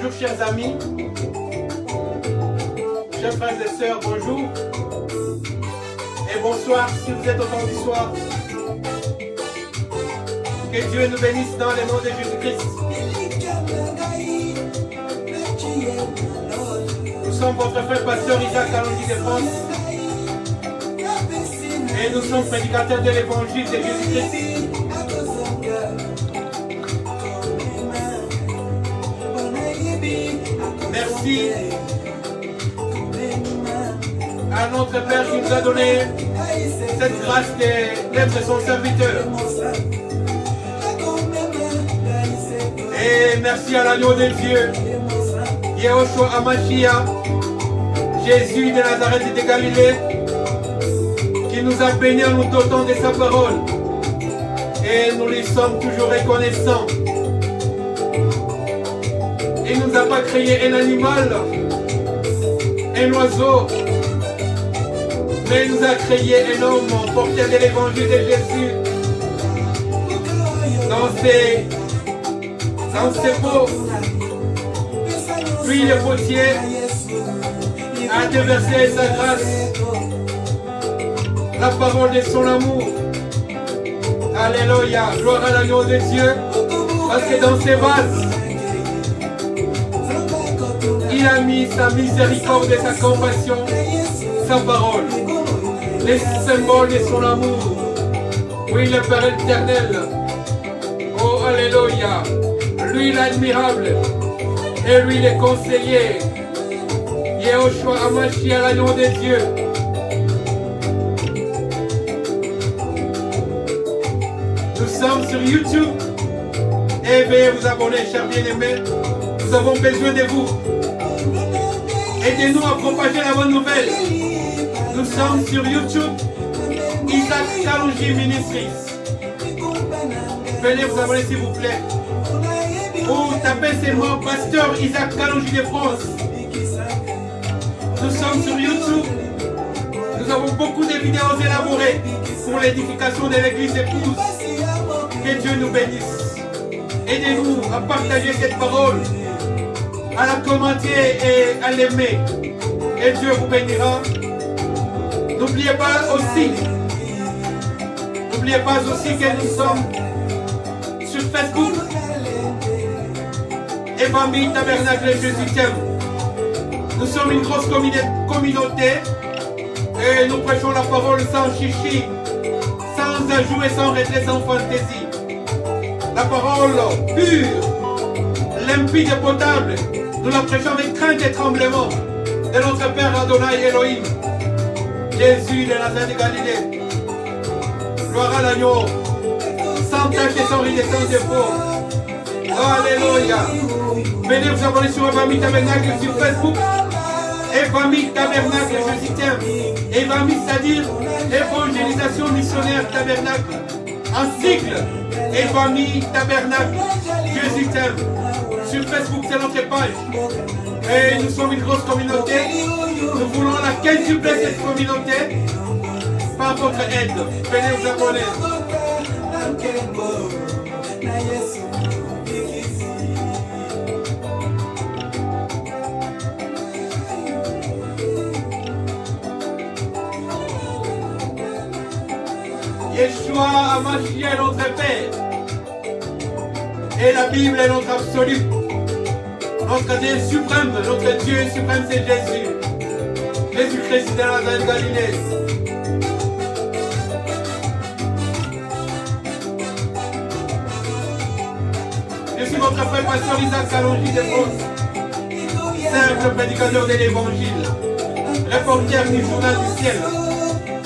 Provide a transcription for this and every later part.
Bonjour chers amis, chers frères et sœurs, bonjour et bonsoir si vous êtes au temps du soir. Que Dieu nous bénisse dans le nom de Jésus-Christ. Nous sommes votre frère pasteur Isaac Kalonji de France et nous sommes prédicateurs de l'évangile de Jésus-Christ. Merci à notre Père qui nous a donné cette grâce d'être son serviteur. Et merci à l'agneau de Dieu, Yehoshua Hamashiach, Jésus de Nazareth et de Galilée, qui nous a bénis en nous dotant de sa parole. Et nous lui sommes toujours reconnaissants. Il ne nous a pas créé un animal, un oiseau, mais il nous a créé un homme porteur de l'évangile de Jésus. Dans ses peaux, puis le potier a déversé sa grâce, la parole de son amour. Alléluia, gloire à l'agneau de Dieu, parce que dans ses vases, il a mis sa miséricorde et sa compassion, sa parole, les symboles de son amour. Oui, le Père éternel. Oh, alléluia. Lui l'admirable et lui le conseiller. Yehoshua Hamashiach, l'agneau de Dieu. Nous sommes sur YouTube. Et veuillez vous abonner, chers bien-aimés. Nous avons besoin de vous. Aidez-nous à propager la bonne nouvelle. Nous sommes sur YouTube, Isaac Kalonji Ministries. Venez vous abonner s'il vous plaît. Ou tapez seulement Pasteur Isaac Kalonji de France. Nous sommes sur YouTube. Nous avons beaucoup de vidéos élaborées pour l'édification de l'église épouse. Que Dieu nous bénisse. Aidez-nous à partager cette parole, à la commenter et à l'aimer. Et Dieu vous bénira. N'oubliez pas aussi que nous sommes sur Facebook. Et famille Tabernacle Jésus t'aime. Nous sommes une grosse communauté et nous prêchons la parole sans chichi, sans ajout et sans retrait, sans fantaisie. La parole pure, limpide et potable, nous la prêchons avec crainte et tremblement de notre Père Adonai Elohim, Jésus de Nazareth de Galilée. Gloire à l'agneau, sans tache et sans ride et sans défaut. Alléluia. Venez vous abonner sur Famille Tabernacle sur Facebook. Et Famille Tabernacle, je t'aime. Et Famille, c'est-à-dire évangélisation missionnaire Tabernacle. En cycle. Et Famille Tabernacle, Jésus t'aime. Sur Facebook, c'est notre page. Et nous sommes une grosse communauté. Nous voulons la quintupler cette communauté par votre aide. Venez vous abonner. Yeshua Hamashiach est notre Père. Et la Bible est notre absolu. Notre Dieu suprême, notre Dieu suprême, c'est Jésus. Jésus-Christ de Nazareth de Galilée. Je suis votre frère pasteur Isaac Kalonji de France. Simple prédicateur de l'évangile. Reporter du journal du ciel.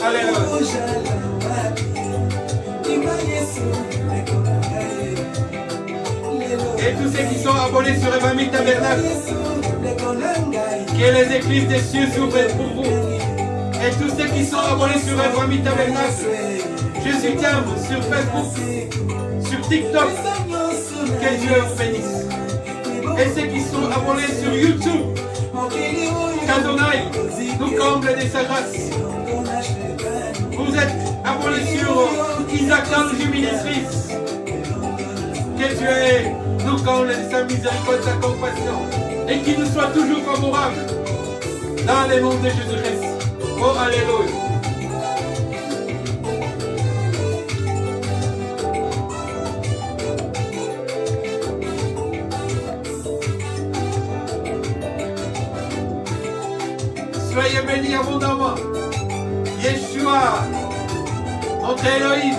Alléluia. Et tous ceux qui sont abonnés sur Famille Tabernacle, que les églises des cieux s'ouvrent pour vous. Et tous ceux qui sont abonnés sur Famille Tabernacle, Jésus t'aime sur Facebook, sur TikTok, que Dieu vous bénisse. Et ceux qui sont abonnés sur YouTube, qu'Adonai nous comble de sa grâce. Vous êtes abonnés sur Isaac Kalonji Ministries. Que Dieu nous comble de sa miséricorde, de sa compassion. et qu'il nous soit toujours favorable. Dans le nom de Jésus-Christ. Oh, alléluia. Soyez bénis abondamment. Yeshua, notre Elohim,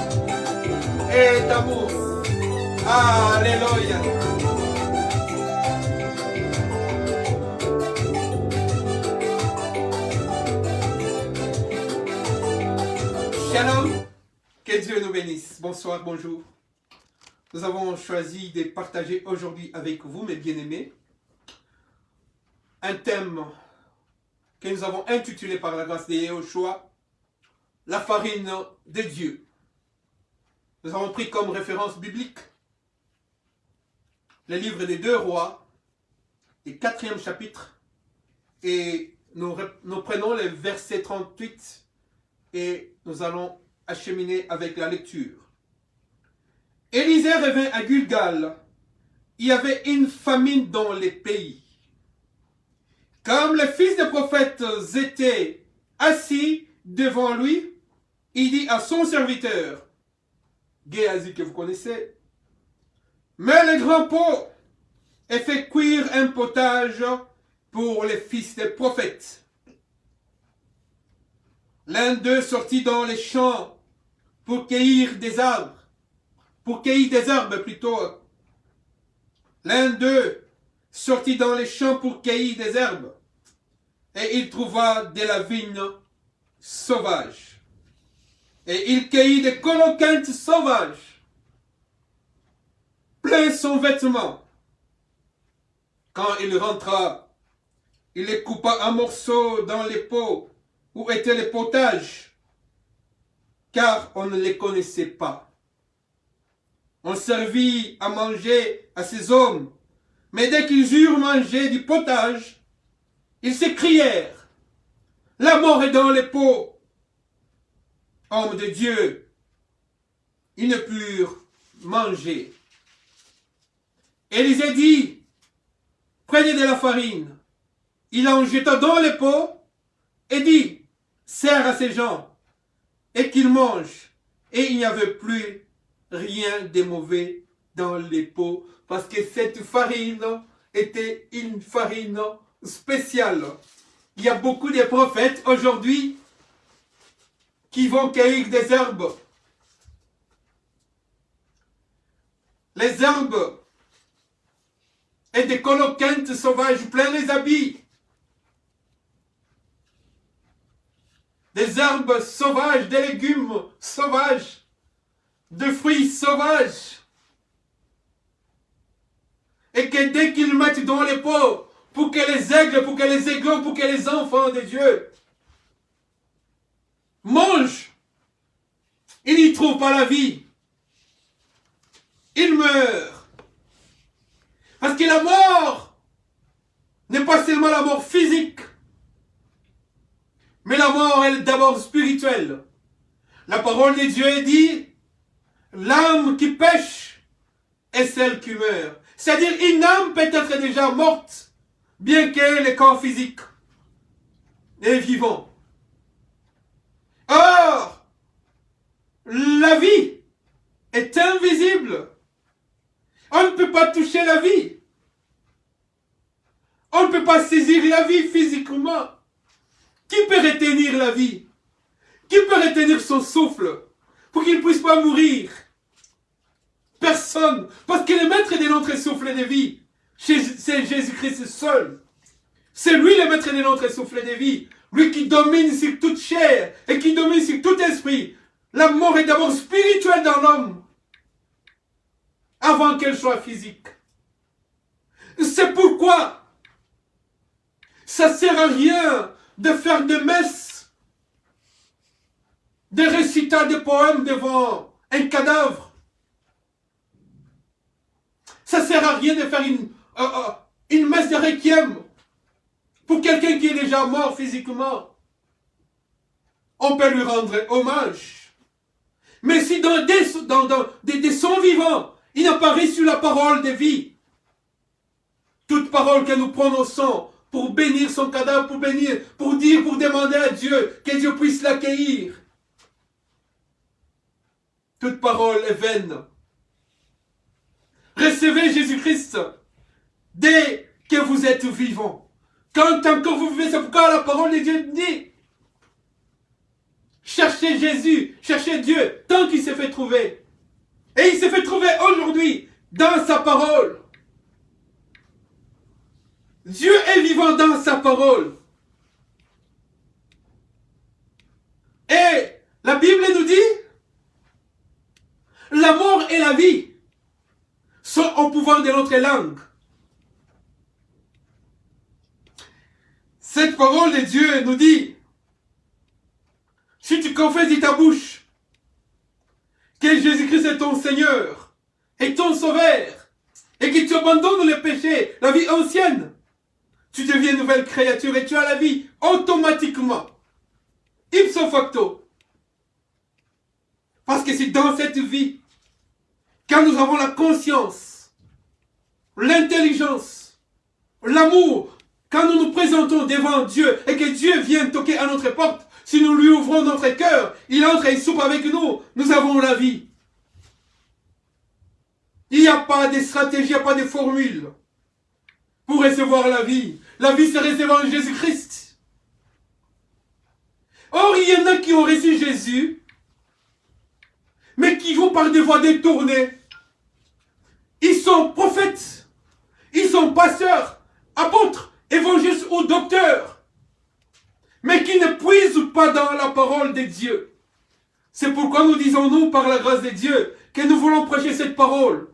est amour. Alléluia. Shalom, que Dieu nous bénisse. Bonsoir, bonjour. Nous avons choisi de partager aujourd'hui avec vous, mes bien-aimés, un thème que nous avons intitulé par la grâce de Yahushua, la farine de Dieu. Nous avons pris comme référence biblique le livre des 2 rois, le 4e chapitre, et nous prenons le verset 38 et nous allons acheminer avec la lecture. Élisée revint à Gilgal. Il y avait une famine dans les pays. Comme les fils des prophètes étaient assis devant lui, il dit à son serviteur, Géasi que vous connaissez, mets le grand pot et fais cuire un potage pour les fils des prophètes. L'un d'eux sortit dans les champs pour cueillir des arbres, plutôt. L'un d'eux sortit dans les champs pour cueillir des herbes, et il trouva de la vigne sauvage. Et il cueillit des coloquintes sauvages, plein son vêtement. Quand il rentra, il les coupa en morceaux dans les pots où étaient les potages, car on ne les connaissait pas. On servit à manger à ces hommes, mais dès qu'ils eurent mangé du potage, ils s'écrièrent, la mort est dans les pots. Hommes de Dieu, ils ne purent manger. Élisée dit, prenez de la farine. Il en jeta dans les pots et dit, sers à ces gens et qu'ils mangent. Et il n'y avait plus rien de mauvais dans les pots parce que cette farine était une farine spéciale. Il y a beaucoup de prophètes aujourd'hui qui vont cueillir des herbes. Les herbes et des coloquintes sauvages plein les habits. Des herbes sauvages, des légumes sauvages, de fruits sauvages. Et que dès qu'ils mettent dans les pots, pour que les aigles, pour que les aiglons, pour que les enfants de Dieu mangent, ils n'y trouvent pas la vie. Ils meurent. Parce que la mort n'est pas seulement la mort physique, mais la mort est d'abord spirituelle. La parole de Dieu dit, l'âme qui pêche est celle qui meurt. C'est-à-dire une âme peut être déjà morte, bien que le corps physique est vivant. Or, la vie est invisible. On ne peut pas toucher la vie. On ne peut pas saisir la vie physiquement. Qui peut retenir la vie? Qui peut retenir son souffle pour qu'il ne puisse pas mourir? Personne. Parce que le maître de notre souffle de vie, c'est Jésus-Christ seul. C'est lui le maître de notre souffle de vie. Lui qui domine sur toute chair et qui domine sur tout esprit. La mort est d'abord spirituelle dans l'homme avant qu'elle soit physique. C'est pourquoi ça ne sert à rien de faire des messes, des récitals de poèmes devant un cadavre. Ça ne sert à rien de faire une messe de requiem pour quelqu'un qui est déjà mort physiquement. On peut lui rendre hommage. Mais si dans des sons vivants, il n'a pas reçu la parole de vie, toute parole que nous prononçons pour bénir son cadavre, pour bénir, pour dire, pour demander à Dieu que Dieu puisse l'accueillir. Toute parole est vaine. Recevez Jésus-Christ dès que vous êtes vivant. Quand encore vous vivez, c'est pourquoi la parole de Dieu dit: cherchez Jésus, cherchez Dieu, tant qu'il s'est fait trouver. Et il s'est fait trouver aujourd'hui dans sa parole. Dieu est vivant dans sa parole. Et la Bible nous dit, la mort et la vie sont au pouvoir de notre langue. Cette parole de Dieu nous dit, si tu confesses de ta bouche que Jésus-Christ est ton Seigneur et ton Sauveur, et que tu abandonnes les péchés, la vie ancienne, tu deviens une nouvelle créature et tu as la vie automatiquement, ipso facto. Parce que c'est dans cette vie, quand nous avons la conscience, l'intelligence, l'amour, quand nous nous présentons devant Dieu et que Dieu vient toquer à notre porte, si nous lui ouvrons notre cœur, il entre et il soupe avec nous, nous avons la vie. Il n'y a pas de stratégie, il n'y a pas de formule pour recevoir la vie. La vie, c'est recevoir Jésus-Christ. Or, il y en a qui ont reçu Jésus, mais qui vont par des voies détournées. Ils sont prophètes, ils sont pasteurs, apôtres, évangélistes ou docteurs, mais qui ne puisent pas dans la parole de Dieu. C'est pourquoi nous disons, nous, par la grâce de Dieu, que nous voulons prêcher cette parole,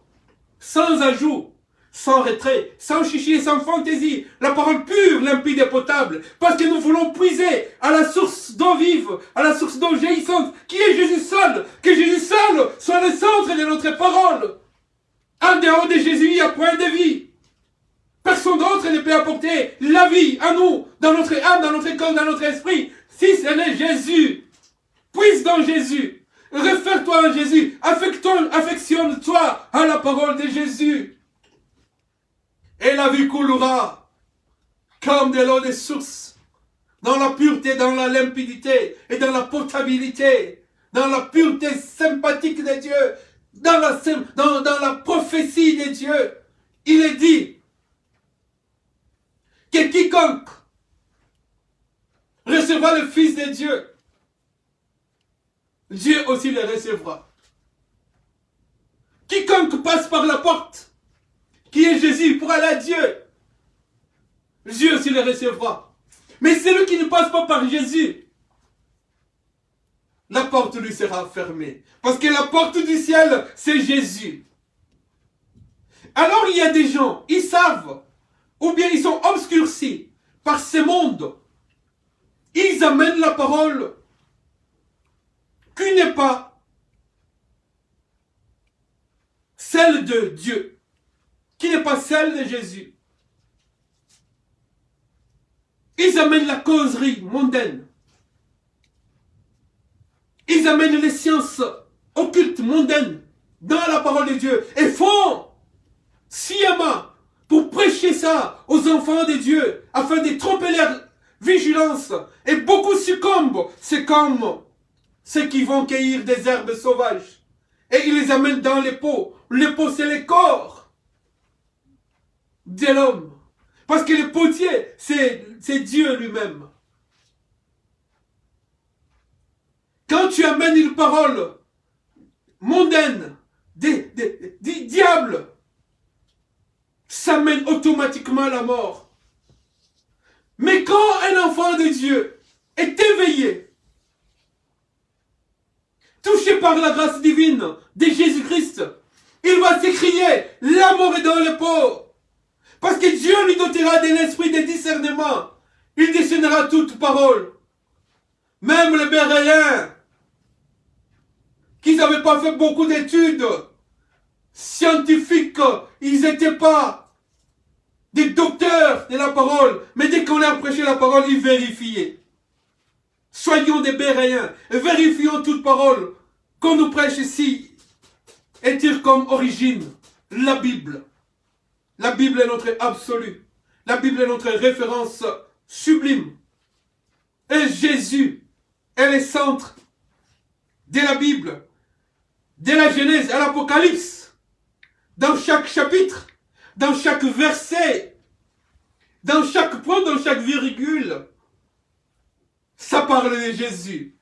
sans ajout, sans retrait, sans chichi, sans fantaisie, la parole pure, limpide et potable, parce que nous voulons puiser à la source d'eau vive, à la source d'eau jaillissante, qui est Jésus seul, que Jésus seul soit le centre de notre parole. En dehors de Jésus, il n'y a point de vie. Personne d'autre ne peut apporter la vie à nous, dans notre âme, dans notre corps, dans notre esprit, si ce n'est Jésus. Puise dans Jésus. Réfère-toi en Jésus. Affectionne-toi à la parole de Jésus. Et la vie coulera comme de l'eau des sources, dans la pureté, dans la limpidité et dans la potabilité, dans la pureté sympathique de Dieu, dans la prophétie de Dieu. Il est dit que quiconque recevra le Fils de Dieu, Dieu aussi le recevra. Quiconque passe par la porte, qui est Jésus, pour aller à Dieu, Dieu aussi le recevra. Mais celui qui ne passe pas par Jésus, la porte lui sera fermée. Parce que la porte du ciel, c'est Jésus. Alors il y a des gens, ils savent, ou bien ils sont obscurcis par ce monde. Ils amènent la parole qui n'est pas celle de Dieu, qui n'est pas celle de Jésus. Ils amènent la causerie mondaine. Ils amènent les sciences occultes mondaines dans la parole de Dieu et font sciemment pour prêcher ça aux enfants de Dieu afin de tromper leur vigilance. Et beaucoup succombent. C'est comme ceux qui vont cueillir des herbes sauvages et ils les amènent dans les pots. Les pots, c'est le corps de l'homme. Parce que le potier, c'est Dieu lui-même. Quand tu amènes une parole mondaine, des diables, ça mène automatiquement à la mort. Mais quand un enfant de Dieu est éveillé, touché par la grâce divine de Jésus-Christ, il va s'écrier, la mort est dans le pot. Parce que Dieu lui dotera d'un esprit de discernement. Il discernera toute parole. Même les Béréens, qui n'avaient pas fait beaucoup d'études scientifiques, ils n'étaient pas des docteurs de la parole, mais dès qu'on leur prêché la parole, ils vérifiaient. Soyons des Béréens, et vérifions toute parole qu'on nous prêche ici, et tire comme origine la Bible. La Bible est notre absolu. La Bible est notre référence sublime. Et Jésus est le centre de la Bible, de la Genèse à l'Apocalypse. Dans chaque chapitre, dans chaque verset, dans chaque point, dans chaque virgule, ça parle de Jésus.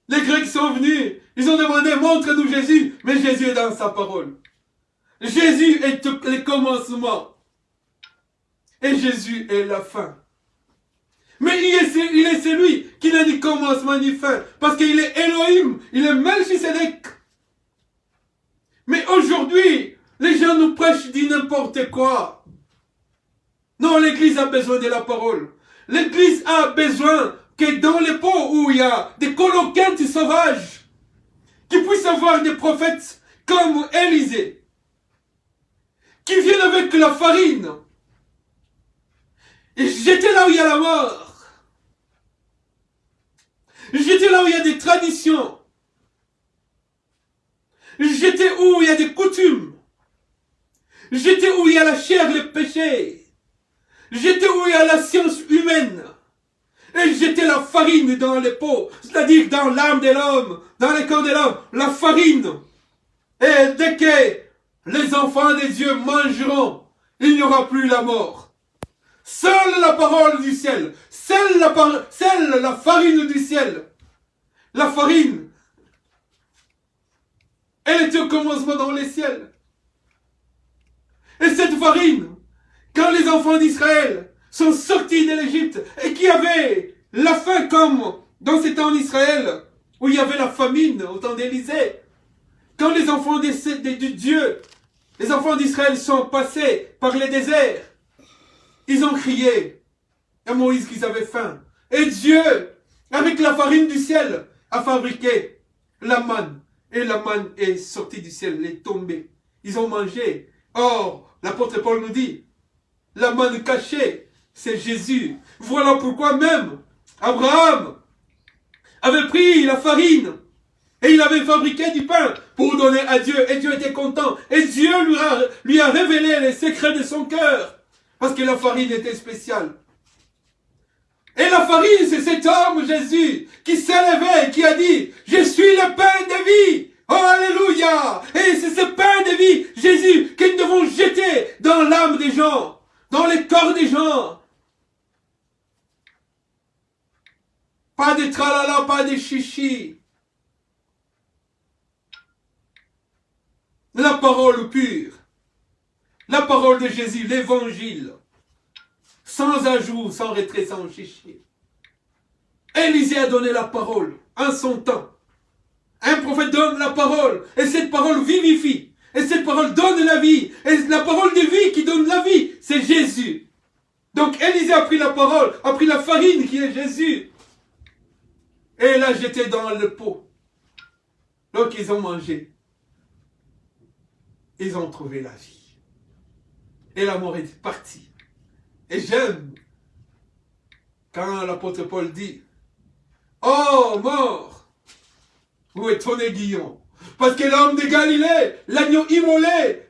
Les Grecs sont venus, ils ont demandé, montre-nous Jésus, mais Jésus est dans sa parole. Jésus est le commencement. Et Jésus est la fin. Mais il est celui qui n'a ni commencement ni fin, parce qu'il est Elohim, il est Melchisedec. Mais aujourd'hui, les gens nous prêchent du n'importe quoi. Non, l'église a besoin de la parole. L'église a besoin que dans les pots où il y a des coloquintes sauvages, qui puissent avoir des prophètes comme Élisée, qui viennent avec la farine, et jeter là où il y a la mort, jeter là où il y a des traditions, jeter où il y a des coutumes, jeter où il y a la chair, le péché, jeter où il y a la science humaine, et jeter la farine dans les pots, c'est-à-dire dans l'âme de l'homme, dans le corps de l'homme, la farine. Et dès que les enfants de Dieu mangeront, il n'y aura plus la mort. Seule la parole du ciel, seule la farine du ciel, la farine, elle était au commencement dans les ciels. Et cette farine, quand les enfants d'Israël sont sortis de l'Égypte et qui avaient la faim comme dans ces temps d'Israël, où il y avait la famine au temps d'Élisée, quand les enfants de Dieu, les enfants d'Israël sont passés par le désert, ils ont crié à Moïse qu'ils avaient faim. Et Dieu, avec la farine du ciel, a fabriqué la manne. Et la manne est sortie du ciel, elle est tombée. Ils ont mangé. Or, l'apôtre Paul nous dit, la manne cachée, c'est Jésus. Voilà pourquoi même Abraham avait pris la farine et il avait fabriqué du pain pour donner à Dieu. Et Dieu était content. Et Dieu lui a révélé les secrets de son cœur. Parce que la farine était spéciale. Et la farine, c'est cet homme, Jésus, qui s'est levé, qui a dit, je suis le pain de vie. Oh, alléluia. Et c'est ce pain de vie, Jésus, que nous devons jeter dans l'âme des gens, dans le corps des gens. Pas de tralala, pas de chichi. La parole pure. La parole de Jésus, l'évangile. Sans ajout, sans retrait, sans chichi. Élisée a donné la parole en son temps. Un prophète donne la parole. Et cette parole vivifie. Et cette parole donne la vie. Et la parole de vie qui donne la vie, c'est Jésus. Donc Élisée a pris la parole, a pris la farine qui est Jésus. Et l'a jeté dans le pot. Donc ils ont mangé. Ils ont trouvé la vie. Et la mort est partie. Et j'aime quand l'apôtre Paul dit, oh mort, où est ton aiguillon? Parce que l'homme de Galilée, l'agneau immolé,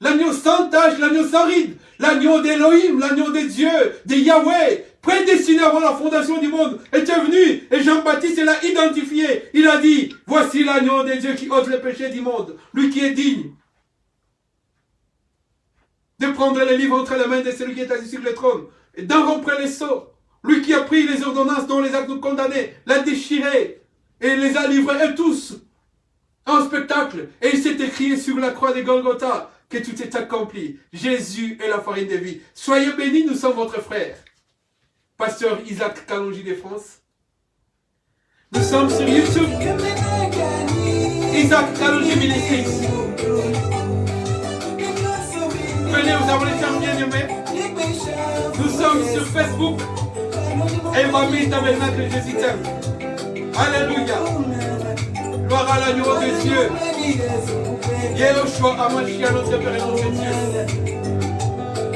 l'agneau sans tache, l'agneau sans ride, l'agneau d'Élohim, l'agneau de Dieu, de Yahweh, prédestiné avant la fondation du monde, était venu et Jean-Baptiste l'a identifié. Il a dit, voici l'agneau de Dieu qui ôte le péché du monde, lui qui est digne de prendre les livres entre les mains de celui qui est assis sur le trône, et d'en rompre les sceaux. Lui qui a pris les ordonnances dont les actes nous condamnaient, l'a déchiré, et les a livrés eux tous en spectacle. Et il s'est écrit sur la croix de Golgotha que tout est accompli. Jésus est la farine de vie. Soyez bénis, nous sommes votre frère. Pasteur Isaac Kalonji de France. Nous sommes sur YouTube. Isaac Kalonji Ministries. Venez vous abonner, chers bien-aimés. Nous sommes sur Facebook. Embami Tabernacle Jésus t'aime. Alléluia. Gloire à l'agneau de Dieu. Yehoshua Amashia, notre Père et notre Dieu.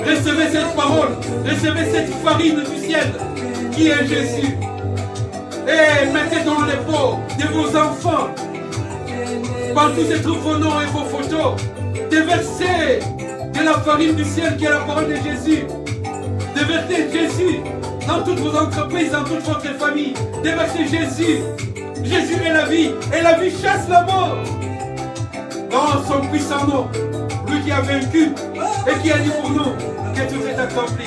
Recevez cette parole. Recevez cette farine du ciel qui est Jésus. Et mettez dans les pots de vos enfants Partout se trouvent vos noms et vos photos. Déversez de la farine du ciel qui est la parole de Jésus. Déversez Jésus dans toutes vos entreprises, dans toute votre famille. Déversez Jésus. Jésus est la vie. Et la vie chasse la mort. Dans son puissant nom. Lui qui a vaincu et qui a dit pour nous que tout est accompli.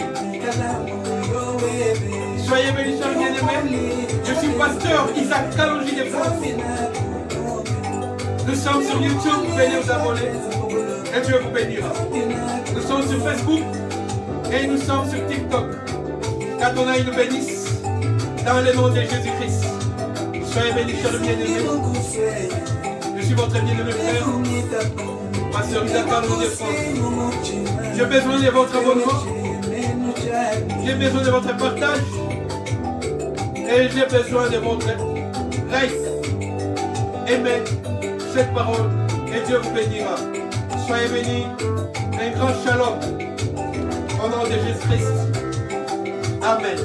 Soyez bénis, chers bien-aimés. Je suis pasteur Isaac Kalonji de France. Nous sommes sur YouTube, venez vous abonner et Dieu vous bénira. Nous sommes sur Facebook et nous sommes sur TikTok. Qu'Adonai nous bénisse dans le nom de Jésus-Christ. Soyez bénis, chers bien-aimés. Je suis votre bien-aimé frère, pasteur Isaac Kalonji de France. J'ai besoin de votre abonnement. J'ai besoin de votre partage. Et j'ai besoin de votre like. Aimez cette parole et Dieu vous bénira. Soyez bénis. Un grand shalom. Au nom de Jésus-Christ. Amen.